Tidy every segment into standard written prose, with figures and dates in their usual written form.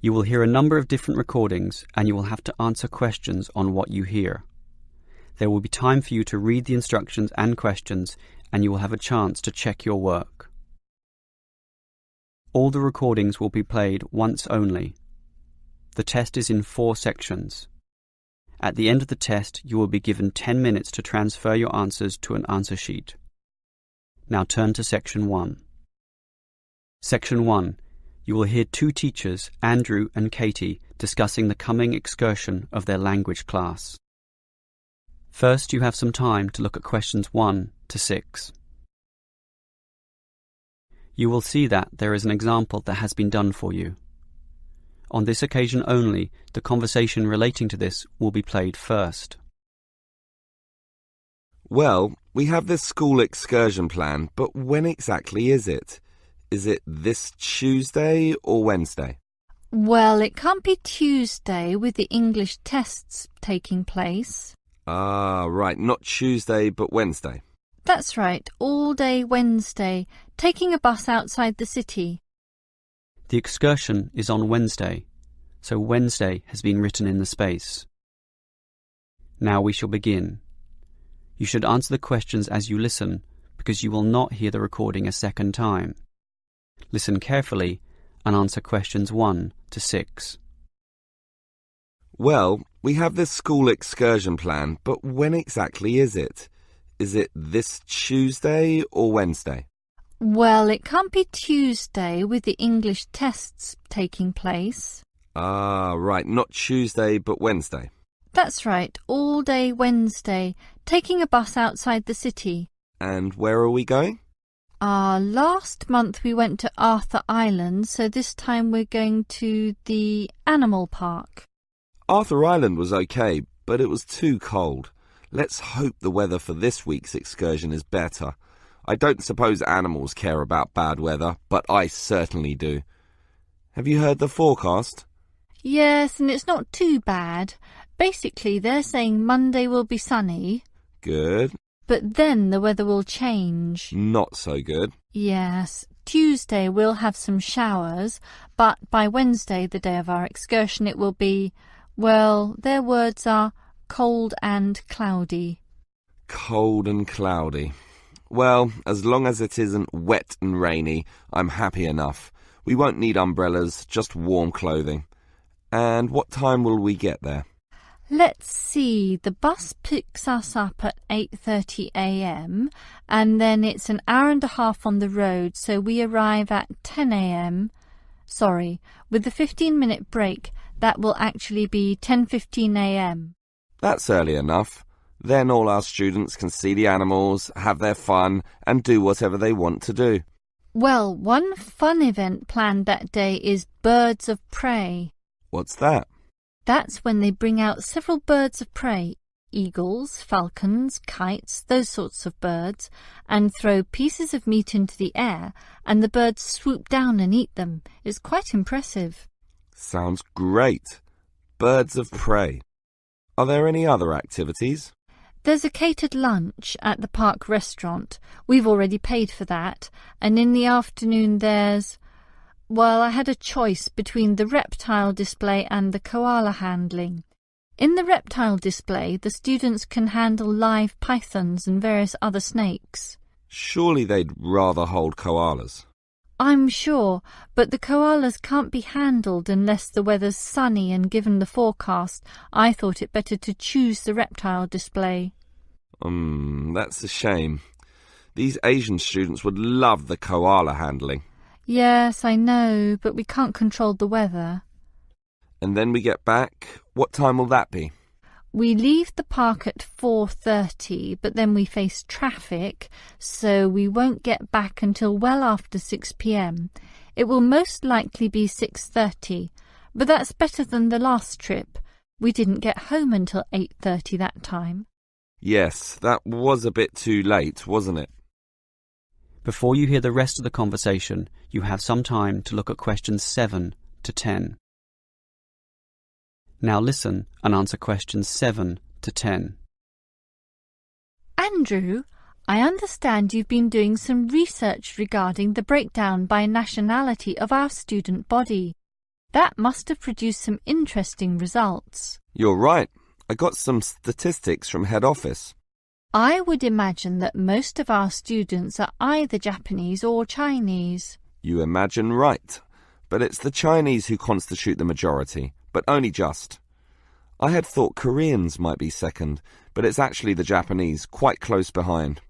You will hear a number of different recordings and you will have to answer questions on what you hear. There will be time for you to read the instructions and questions and you will have a chance to check your work. All the recordings will be played once only. The test is in 4 sections. At the end of the test, you will be given 10 minutes to transfer your answers to an answer sheet. Now turn to Section 1. Section 1. You will hear 2 teachers, Andrew and Katie, discussing the coming excursion of their language class. First, you have some time to look at questions 1 to 6. You will see that there is an example that has been done for you. On this occasion only, the conversation relating to this will be played first. Well, we have this school excursion plan, but when exactly is it? Is it this Tuesday or Wednesday? Well, it can't be Tuesday with the English tests taking place. Ah, right, not Tuesday but Wednesday. That's right, all day Wednesday, taking a bus outside the city. The excursion is on Wednesday, so Wednesday has been written in the space. Now we shall begin. You should answer the questions as you listen, because you will not hear the recording a second time. Listen carefully and answer questions 1 to 6. Well, we have this school excursion plan, but when exactly is it? Is it this Tuesday or Wednesday? Well, it can't be Tuesday with the English tests taking place. Ah, right, not Tuesday but Wednesday. That's right, all day Wednesday, taking a bus outside the city. And where are we going? Last month we went to Arthur Island, so this time we're going to the animal park. Arthur Island was okay, but it was too cold. Let's hope the weather for this week's excursion is better. I don't suppose animals care about bad weather, but I certainly do. Have you heard the forecast? Yes, and it's not too bad. Basically, they're saying Monday will be sunny. Good. But then the weather will change. Not so good. Yes. Tuesday we'll have some showers, but by Wednesday, the day of our excursion, it will be, well, their words are cold and cloudy. Cold and cloudy. Well, as long as it isn't wet and rainy, I'm happy enough. We won't need umbrellas, just warm clothing. And what time will we get there? Let's see, the bus picks us up at 8:30 a.m. and then it's an hour and a half on the road, so we arrive at 10 a.m. Sorry, with the 15-minute break, that will actually be 10:15 a.m. That's early enough. Then all our students can see the animals, have their fun, and do whatever they want to do. Well, one fun event planned that day is Birds of Prey. What's that? That's when they bring out several birds of prey, eagles, falcons, kites, those sorts of birds, and throw pieces of meat into the air, and the birds swoop down and eat them. It's quite impressive. Sounds great. Birds of prey. Are there any other activities? There's a catered lunch at the park restaurant. We've already paid for that. And in the afternoon there's... Well, I had a choice between the reptile display and the koala handling. In the reptile display, the students can handle live pythons and various other snakes. Surely they'd rather hold koalas. I'm sure, but the koalas can't be handled unless the weather's sunny, and given the forecast, I thought it better to choose the reptile display. That's a shame. These Asian students would love the koala handling. Yes, I know, but we can't control the weather. And then we get back. What time will that be? We leave the park at 4:30, but then we face traffic, so we won't get back until well after 6 p.m. It will most likely be 6:30, but that's better than the last trip. We didn't get home until 8:30 that time. Yes, that was a bit too late, wasn't it? Before you hear the rest of the conversation, you have some time to look at questions 7 to 10. Now listen and answer questions 7 to 10. Andrew, I understand you've been doing some research regarding the breakdown by nationality of our student body. That must have produced some interesting results. You're right. I got some statistics from head office. I would imagine that most of our students are either Japanese or Chinese. You imagine right. But it's the Chinese who constitute the majority, but only just. I had thought Koreans might be second, but it's actually the Japanese, quite close behind.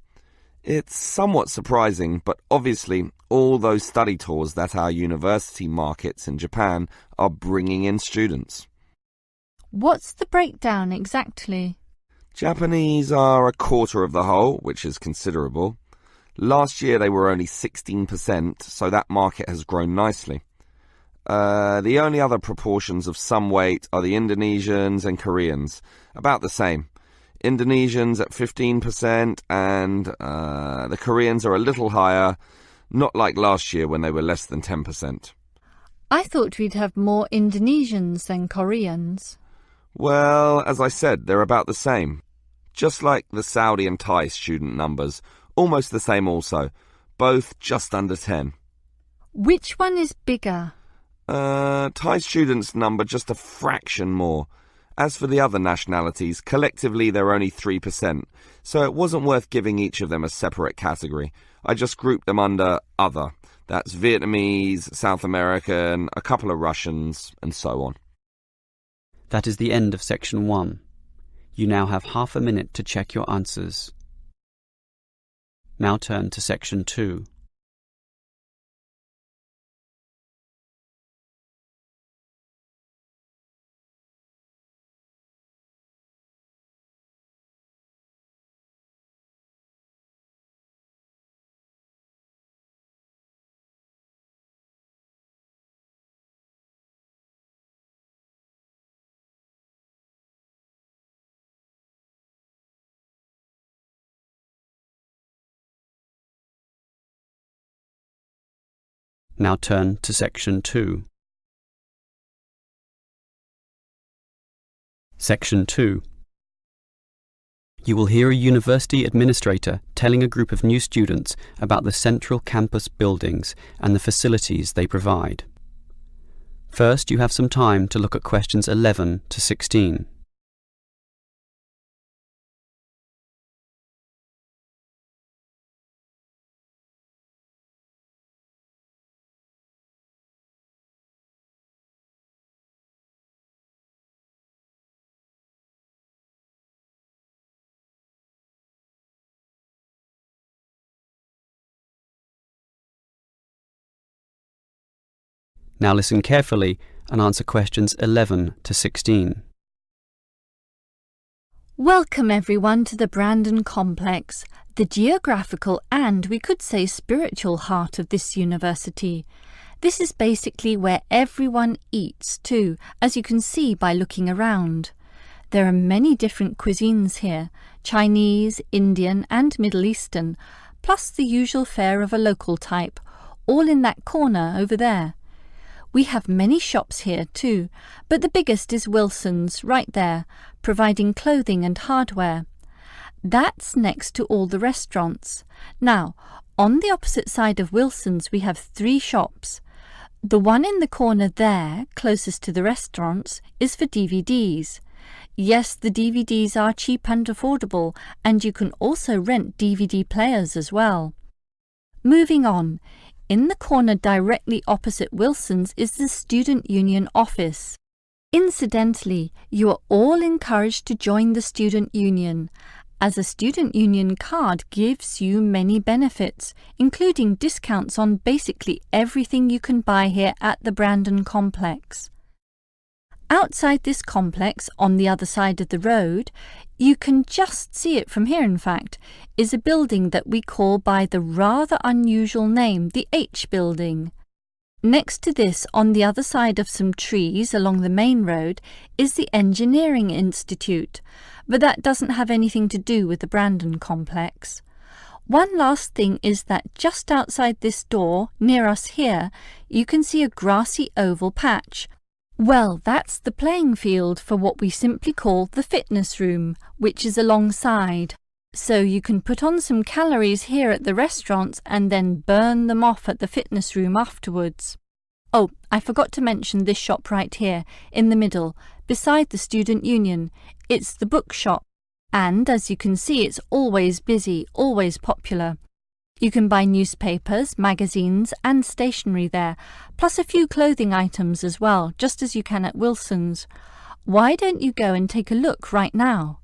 It's somewhat surprising, but obviously all those study tours that our university markets in Japan are bringing in students. What's the breakdown exactly? Japanese are a quarter of the whole, which is considerable. Last year they were only 16%, so that market has grown nicely. The only other proportions of some weight are the Indonesians and Koreans, about the same. Indonesians at 15% and the Koreans are a little higher, not like last year when they were less than 10%. I thought we'd have more Indonesians than Koreans. Well, as I said, they're about the same. Just like the Saudi and Thai student numbers, almost the same also, both just under 10. Which one is bigger? Thai students number just a fraction more. As for the other nationalities, collectively they're only 3%, so it wasn't worth giving each of them a separate category. I just grouped them under other. That's Vietnamese, South American, a couple of Russians, and so on. That is the end of section 1. You now have half a minute to check your answers. Now turn to section 2. Now turn to section 2. Section 2. You will hear a university administrator telling a group of new students about the central campus buildings and the facilities they provide. First, you have some time to look at questions 11 to 16. Now listen carefully and answer questions 11 to 16. Welcome everyone to the Brandon Complex, the geographical and, we could say, spiritual heart of this university. This is basically where everyone eats too, as you can see by looking around. There are many different cuisines here, Chinese, Indian and Middle Eastern, plus the usual fare of a local type, all in that corner over there. We have many shops here too, but the biggest is Wilson's, right there, providing clothing and hardware. That's next to all the restaurants. Now, on the opposite side of Wilson's we have 3 shops. The one in the corner there, closest to the restaurants, is for DVDs. Yes, the DVDs are cheap and affordable, and you can also rent DVD players as well. Moving on. In the corner directly opposite Wilson's is the Student Union office. Incidentally, you are all encouraged to join the Student Union, as a Student Union card gives you many benefits, including discounts on basically everything you can buy here at the Brandon Complex. Outside this complex, on the other side of the road, you can just see it from here in fact, is a building that we call by the rather unusual name, the H Building. Next to this, on the other side of some trees along the main road, is the Engineering Institute, but that doesn't have anything to do with the Brandon Complex. One last thing is that just outside this door, near us here, you can see a grassy oval patch. Well, that's the playing field for what we simply call the fitness room, which is alongside. So you can put on some calories here at the restaurants and then burn them off at the fitness room afterwards. Oh, I forgot to mention this shop right here, in the middle, beside the Student Union. It's the bookshop, and as you can see, it's always busy, always popular. You can buy newspapers, magazines, and stationery there, plus a few clothing items as well, just as you can at Wilson's. Why don't you go and take a look right now?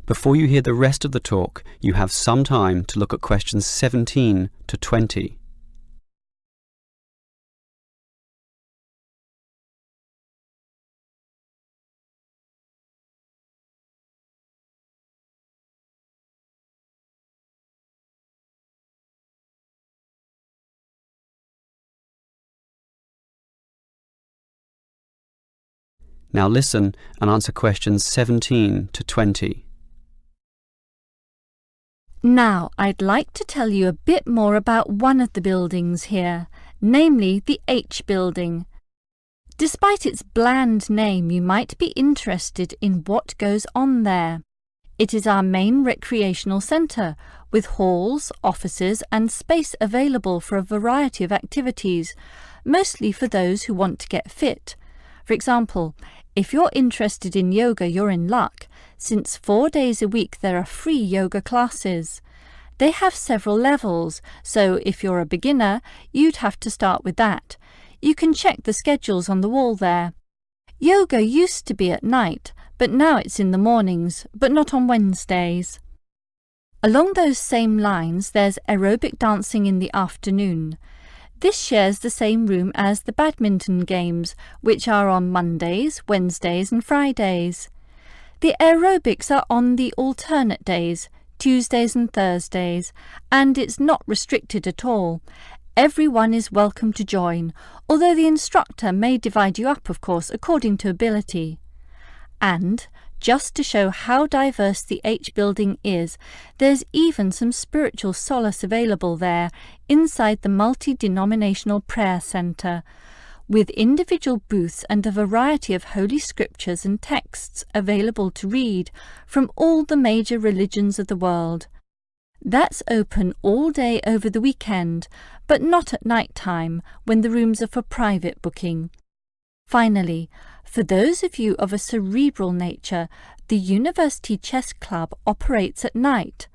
Before you hear the rest of the talk, you have some time to look at questions 17 to 20. Now listen and answer questions 17 to 20. Now, I'd like to tell you a bit more about one of the buildings here, namely the H building. Despite its bland name, you might be interested in what goes on there. It is our main recreational centre, with halls, offices and space available for a variety of activities, mostly for those who want to get fit. For example, if you're interested in yoga, you're in luck, since 4 days a week there are free yoga classes. They have several levels, so if you're a beginner, you'd have to start with that. You can check the schedules on the wall there. Yoga used to be at night, but now it's in the mornings, but not on Wednesdays. Along those same lines, there's aerobic dancing in the afternoon. This shares the same room as the badminton games, which are on Mondays, Wednesdays and Fridays. The aerobics are on the alternate days, Tuesdays and Thursdays, and it's not restricted at all. Everyone is welcome to join, although the instructor may divide you up, of course, according to ability. And, just to show how diverse the H building is, there's even some spiritual solace available there inside the multi-denominational prayer centre, with individual booths and a variety of holy scriptures and texts available to read from all the major religions of the world. That's open all day over the weekend, but not at night time, when the rooms are for private booking. Finally, for those of you of a cerebral nature, the University Chess Club operates at night.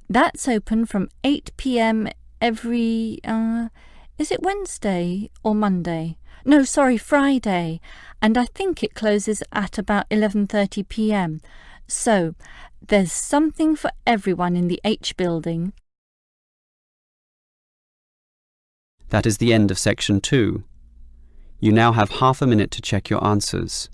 That's open from 8 p.m. every, is it Wednesday or Monday? No, sorry, Friday. And I think it closes at about 11:30 p.m. So, there's something for everyone in the H building. That is the end of section 2. You now have half a minute to check your answers.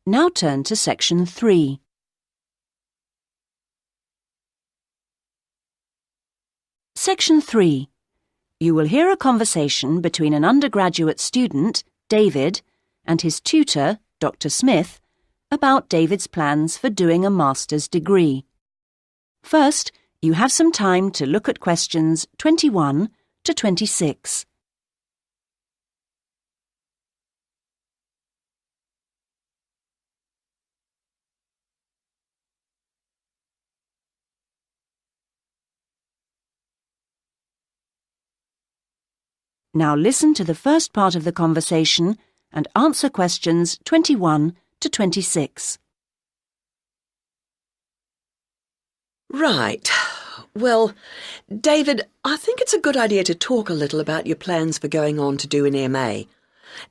Now turn to section 3. Section 3. You will hear a conversation between an undergraduate student, David, and his tutor, Dr. Smith, about David's plans for doing a master's degree. First, you have some time to look at questions 21 to 26. Now listen to the first part of the conversation and answer questions 21 to 26. Right. Well, David, I think it's a good idea to talk a little about your plans for going on to do an MA.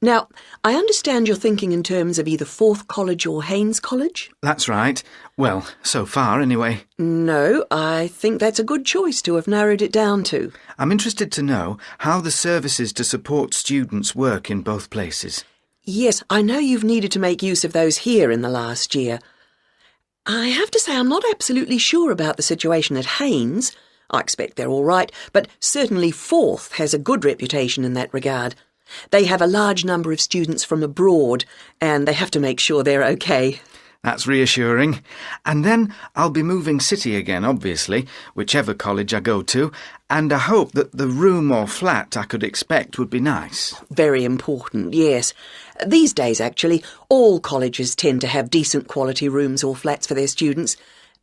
Now, I understand you're thinking in terms of either Forth College or Haynes College? That's right. Well, so far anyway. No, I think that's a good choice to have narrowed it down to. I'm interested to know how the services to support students work in both places. Yes, I know you've needed to make use of those here in the last year. I have to say I'm not absolutely sure about the situation at Haynes. I expect they're all right, but certainly Forth has a good reputation in that regard. They have a large number of students from abroad, and they have to make sure they're okay. That's reassuring. And then I'll be moving city again, obviously, whichever college I go to, and I hope that the room or flat I could expect would be nice. Very important, yes. These days, actually, all colleges tend to have decent quality rooms or flats for their students,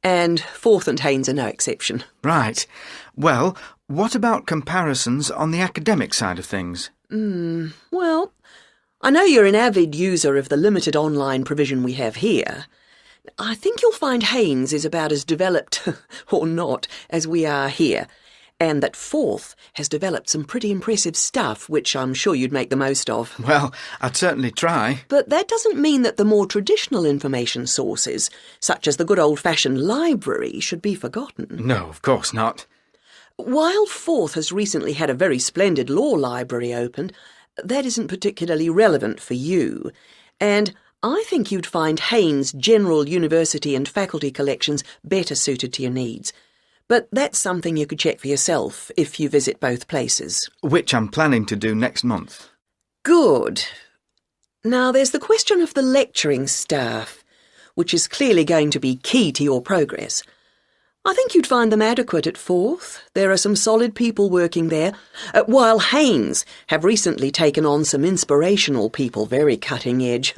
and Forth and Haynes are no exception. Right. Well, what about comparisons on the academic side of things? Well, I know you're an avid user of the limited online provision we have here. I think you'll find Haynes is about as developed, or not, as we are here, and that Forth has developed some pretty impressive stuff, which I'm sure you'd make the most of. Well, I'd certainly try. But that doesn't mean that the more traditional information sources, such as the good old-fashioned library, should be forgotten. No, of course not. While Forth has recently had a very splendid law library opened, that isn't particularly relevant for you, and I think you'd find Haynes' general university and faculty collections better suited to your needs. But that's something you could check for yourself if you visit both places. Which I'm planning to do next month. Good. Now there's the question of the lecturing staff, which is clearly going to be key to your progress. I think you'd find them adequate at Forth. There are some solid people working there, while Haynes have recently taken on some inspirational people, very cutting edge.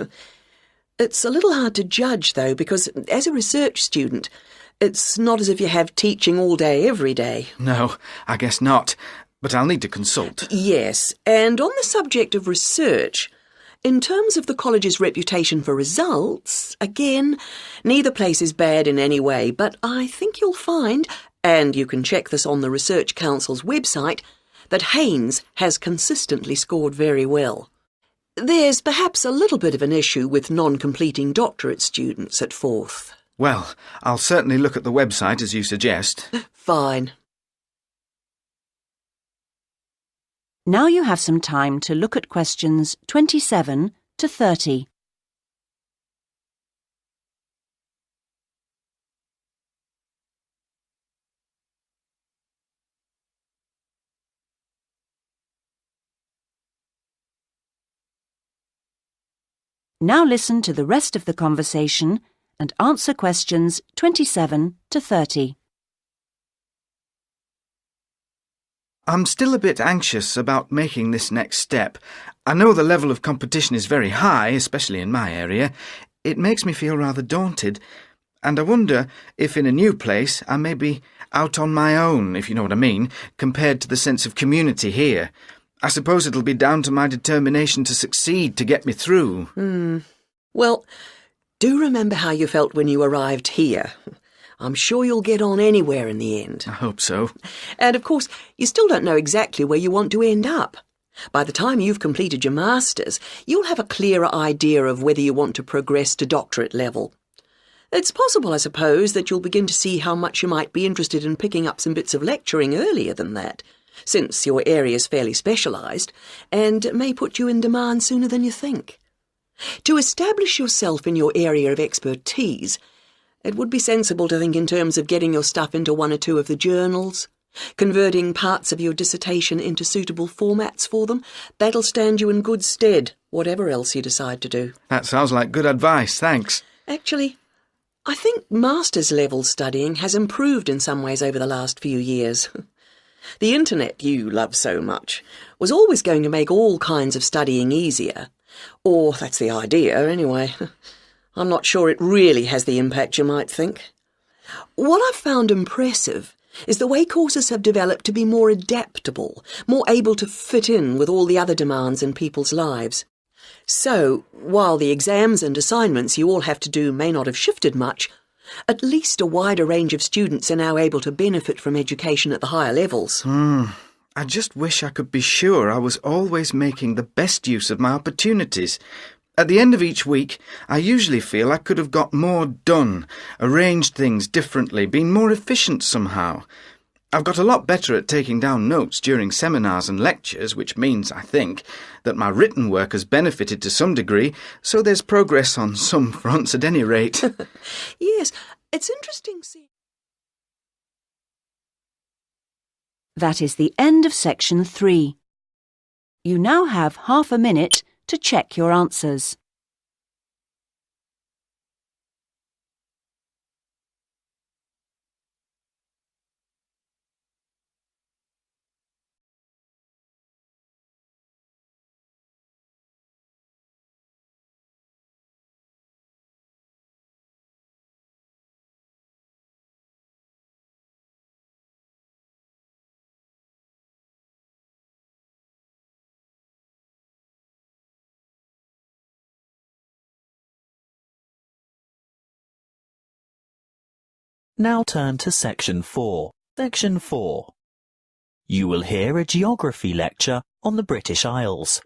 It's a little hard to judge, though, because as a research student, it's not as if you have teaching all day, every day. No, I guess not. But I'll need to consult. Yes, and on the subject of research, in terms of the college's reputation for results, again, neither place is bad in any way, but I think you'll find, and you can check this on the Research Council's website, that Haynes has consistently scored very well. There's perhaps a little bit of an issue with non-completing doctorate students at Forth. Well, I'll certainly look at the website as you suggest. Fine. Now you have some time to look at questions 27 to 30. Now listen to the rest of the conversation and answer questions 27 to 30. I'm still a bit anxious about making this next step. I know the level of competition is very high, especially in my area. It makes me feel rather daunted, and I wonder if in a new place I may be out on my own, if you know what I mean, compared to the sense of community here. I suppose it'll be down to my determination to succeed to get me through. Well, do remember how you felt when you arrived here. I'm sure you'll get on anywhere in the end. I hope so. And of course, you still don't know exactly where you want to end up. By the time you've completed your masters, you'll have a clearer idea of whether you want to progress to doctorate level. It's possible, I suppose, that you'll begin to see how much you might be interested in picking up some bits of lecturing earlier than that, since your area's fairly specialised, and may put you in demand sooner than you think. To establish yourself in your area of expertise, it would be sensible to think in terms of getting your stuff into one or two of the journals, converting parts of your dissertation into suitable formats for them. That'll stand you in good stead, whatever else you decide to do. That sounds like good advice, thanks. Actually, I think master's level studying has improved in some ways over the last few years. The internet you love so much was always going to make all kinds of studying easier. Or that's the idea, anyway. I'm not sure it really has the impact you might think. What I've found impressive is the way courses have developed to be more adaptable, more able to fit in with all the other demands in people's lives. So, while the exams and assignments you all have to do may not have shifted much, at least a wider range of students are now able to benefit from education at the higher levels. I just wish I could be sure I was always making the best use of my opportunities. At the end of each week, I usually feel I could have got more done, arranged things differently, been more efficient somehow. I've got a lot better at taking down notes during seminars and lectures, which means, I think, that my written work has benefited to some degree, so there's progress on some fronts at any rate. Yes, it's interesting seeing... That is the end of section 3. You now have half a minute to check your answers. Now turn to Section 4. Section 4. You will hear a geography lecture on the British Isles.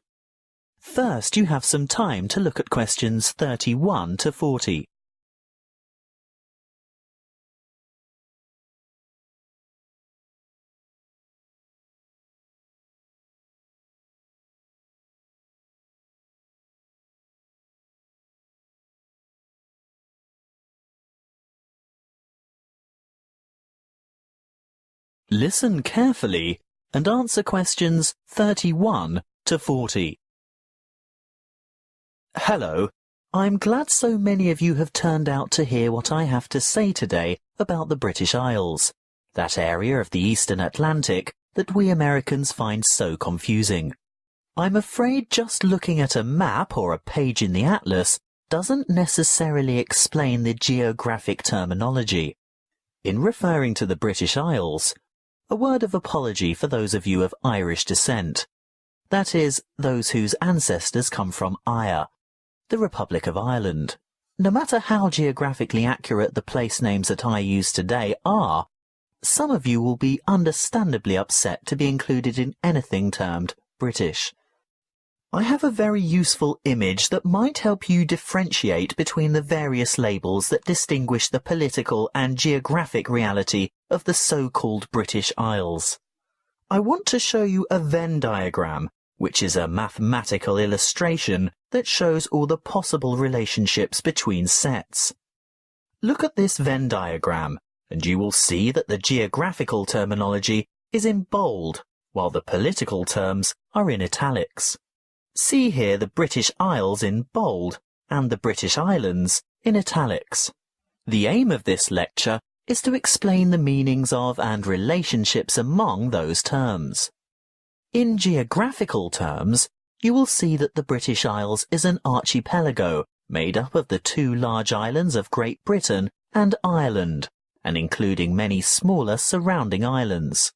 First, you have some time to look at questions 31 to 40. Listen carefully and answer questions 31 to 40. Hello, I'm glad so many of you have turned out to hear what I have to say today about the British Isles, that area of the Eastern Atlantic that we Americans find so confusing. I'm afraid just looking at a map or a page in the atlas doesn't necessarily explain the geographic terminology. In referring to the British Isles, a word of apology for those of you of Irish descent. That is, those whose ancestors come from Ire, the Republic of Ireland. No matter how geographically accurate the place names that I use today are, some of you will be understandably upset to be included in anything termed British. I have a very useful image that might help you differentiate between the various labels that distinguish the political and geographic reality of the so-called British Isles. I want to show you a Venn diagram, which is a mathematical illustration that shows all the possible relationships between sets. Look at this Venn diagram, and you will see that the geographical terminology is in bold, while the political terms are in italics. See here the British Isles in bold and the British Islands in italics. The aim of this lecture is to explain the meanings of and relationships among those terms. In geographical terms, you will see that the British Isles is an archipelago made up of the two large islands of Great Britain and Ireland, and including many smaller surrounding islands.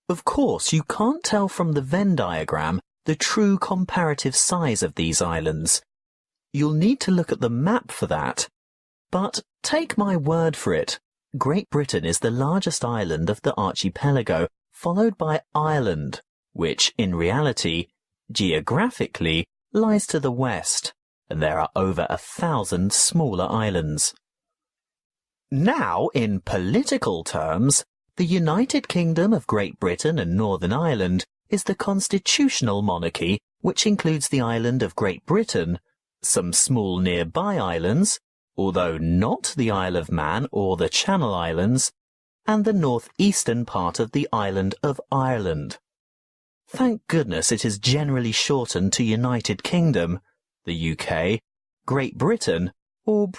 Of course, you can't tell from the Venn diagram the true comparative size of these islands. You'll need to look at the map for that. But take my word for it, Great Britain is the largest island of the archipelago, followed by Ireland, which, in reality, geographically, lies to the west, and there are over 1,000 smaller islands. Now, in political terms, the United Kingdom of Great Britain and Northern Ireland is the constitutional monarchy, which includes the island of Great Britain, some small nearby islands, although not the Isle of Man or the Channel Islands, and the northeastern part of the island of Ireland. Thank goodness it is generally shortened to United Kingdom, the UK, Great Britain, or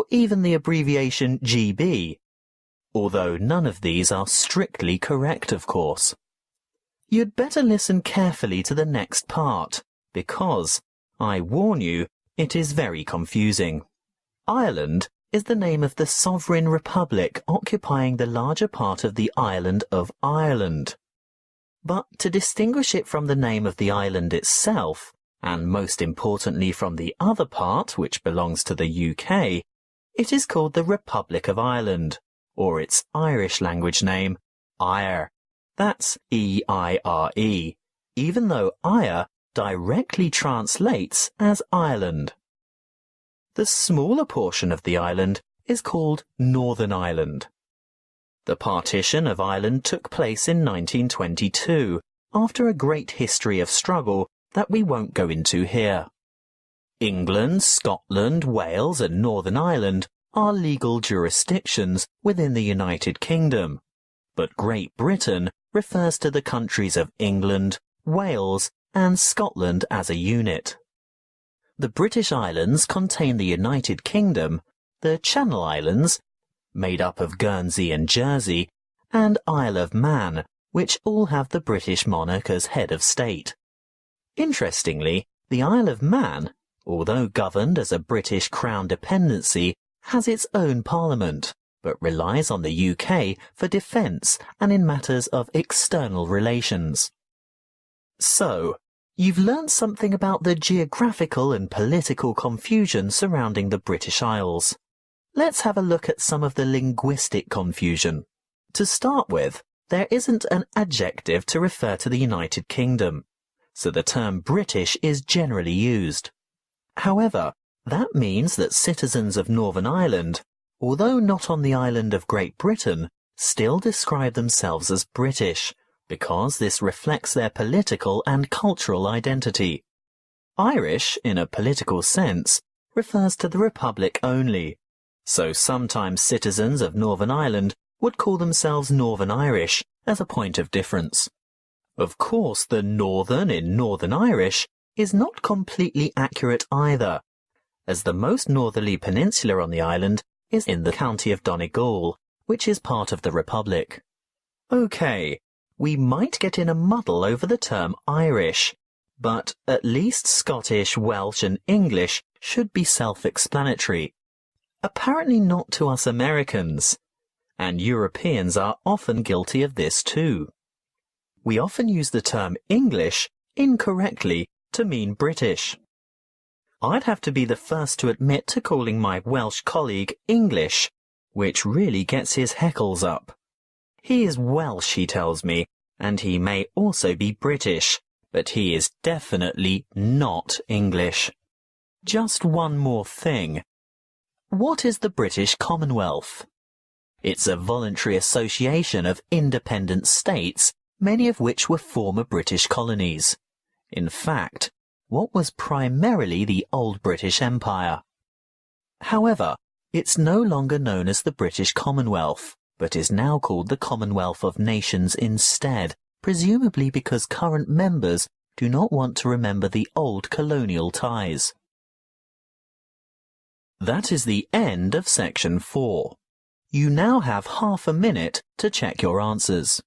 even the abbreviation GB, although none of these are strictly correct, of course. You'd better listen carefully to the next part, because, I warn you, it is very confusing. Ireland is the name of the sovereign republic occupying the larger part of the island of Ireland. But to distinguish it from the name of the island itself, and most importantly from the other part, which belongs to the UK, it is called the Republic of Ireland, or its Irish language name, Eire. That's E-I-R-E, even though Eire directly translates as Ireland. The smaller portion of the island is called Northern Ireland. The partition of Ireland took place in 1922, after a great history of struggle that we won't go into here. England, Scotland, Wales and Northern Ireland are legal jurisdictions within the United Kingdom, but Great Britain refers to the countries of England, Wales, and Scotland as a unit. The British Islands contain the United Kingdom, the Channel Islands, made up of Guernsey and Jersey, and Isle of Man, which all have the British monarch as head of state. Interestingly, the Isle of Man, although governed as a British Crown dependency, has its own parliament, but relies on the UK for defence and in matters of external relations. So, you've learnt something about the geographical and political confusion surrounding the British Isles. Let's have a look at some of the linguistic confusion. To start with, there isn't an adjective to refer to the United Kingdom, so the term British is generally used. However, that means that citizens of Northern Ireland, although not on the island of Great Britain, still describe themselves as British, because this reflects their political and cultural identity. Irish, in a political sense, refers to the Republic only, so sometimes citizens of Northern Ireland would call themselves Northern Irish as a point of difference. Of course, the Northern in Northern Irish is not completely accurate either, as the most northerly peninsula on the island is in the county of Donegal, which is part of the Republic. OK, we might get in a muddle over the term Irish, but at least Scottish, Welsh and English should be self-explanatory. Apparently not to us Americans, and Europeans are often guilty of this too. We often use the term English incorrectly to mean British. I'd have to be the first to admit to calling my Welsh colleague English, which really gets his heckles up. He is Welsh, he tells me, and he may also be British, but he is definitely not English. Just one more thing. What is the British Commonwealth? It's a voluntary association of independent states, many of which were former British colonies. In fact, what was primarily the old British Empire. However, it's no longer known as the British Commonwealth, but is now called the Commonwealth of Nations instead, presumably because current members do not want to remember the old colonial ties. That is the end of section 4. You now have half a minute to check your answers.